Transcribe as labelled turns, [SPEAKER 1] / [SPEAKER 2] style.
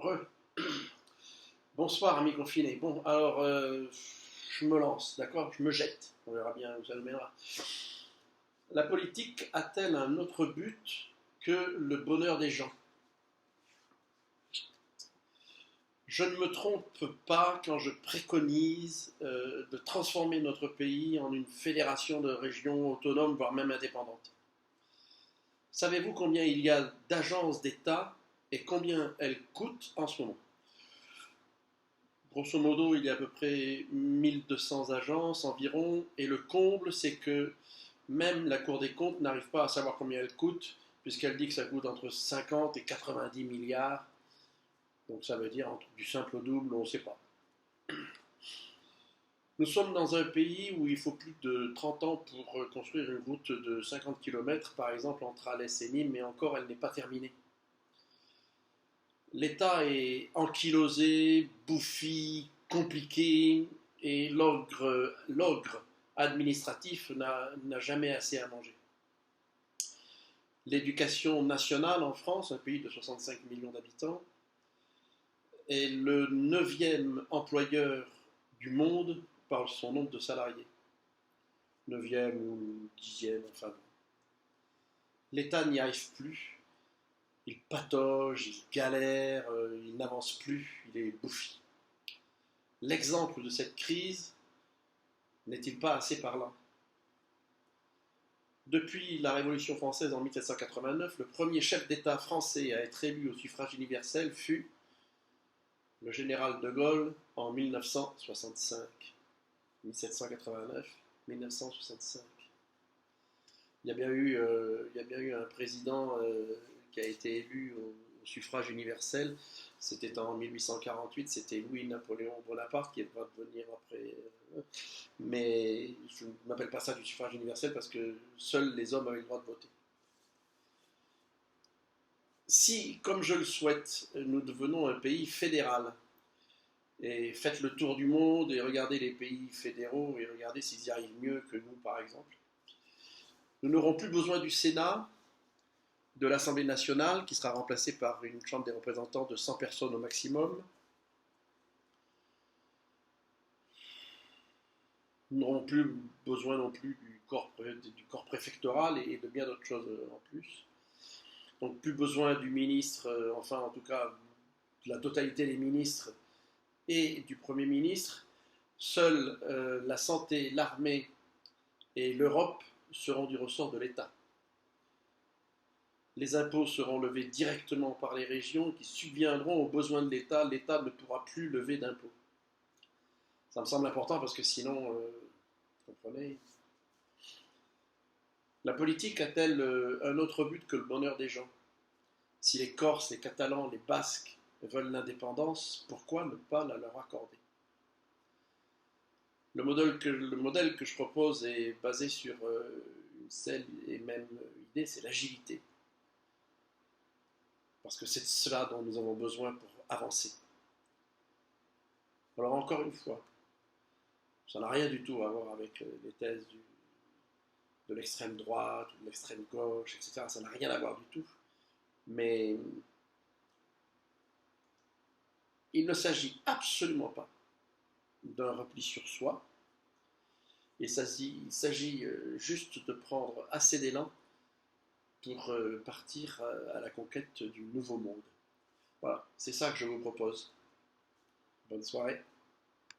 [SPEAKER 1] Re. Bonsoir, amis confinés. Bon, alors, je me lance, d'accord? Je me jette. On verra bien où ça nous mènera. La politique a-t-elle un autre but que le bonheur des gens? Je ne me trompe pas quand je préconise de transformer notre pays en une fédération de régions autonomes, voire même indépendantes. Savez-vous combien il y a d'agences d'État et combien elles coûtent en ce moment? Grosso modo, il y a à peu près 1200 agences environ, et le comble, c'est que même la Cour des comptes n'arrive pas à savoir combien elle coûte, puisqu'elle dit que ça coûte entre 50 et 90 milliards. Donc ça veut dire entre du simple au double, on ne sait pas. Nous sommes dans un pays où il faut plus de 30 ans pour construire une route de 50 km, par exemple entre Alès et Nîmes, mais encore elle n'est pas terminée. L'État est ankylosé, bouffi, compliqué, et l'ogre administratif n'a jamais assez à manger. L'éducation nationale en France, un pays de 65 millions d'habitants, est le 9e employeur du monde par son nombre de salariés. 9e ou 10e, enfin bon. L'État n'y arrive plus. Il patauge, il galère, il n'avance plus, il est bouffi. L'exemple de cette crise n'est-il pas assez parlant? Depuis la Révolution française en 1789, le premier chef d'État français à être élu au suffrage universel fut le général de Gaulle en 1965. 1789-1965. Il y a bien eu un président qui a été élu au suffrage universel. C'était en 1848, c'était Louis-Napoléon Bonaparte qui est va devenir après. Mais je ne m'appelle pas ça du suffrage universel parce que seuls les hommes avaient le droit de voter. Si, comme je le souhaite, nous devenons un pays fédéral, et faites le tour du monde et regardez les pays fédéraux et regardez s'ils y arrivent mieux que nous, par exemple, nous n'aurons plus besoin du Sénat, de l'Assemblée nationale, qui sera remplacée par une Chambre des représentants de 100 personnes au maximum. Nous n'aurons plus besoin non plus du corps préfectoral et de bien d'autres choses en plus. Donc plus besoin du ministre, enfin en tout cas de la totalité des ministres et du Premier ministre. Seuls la santé, l'armée et l'Europe seront du ressort de l'État. Les impôts seront levés directement par les régions qui subviendront aux besoins de l'État. L'État ne pourra plus lever d'impôts. Ça me semble important parce que sinon, vous comprenez, la politique a-t-elle un autre but que le bonheur des gens? Si les Corses, les Catalans, les Basques veulent l'indépendance, pourquoi ne pas la leur accorder? Le modèle que je propose est basé sur une seule et même idée, c'est l'agilité. Parce que c'est de cela dont nous avons besoin pour avancer. Alors encore une fois, ça n'a rien du tout à voir avec les thèses de l'extrême droite ou de l'extrême gauche, etc. Ça n'a rien à voir du tout. Mais il ne s'agit absolument pas d'un repli sur soi. Il s'agit juste de prendre assez d'élan pour partir à la conquête du nouveau monde. Voilà, c'est ça que je vous propose. Bonne soirée.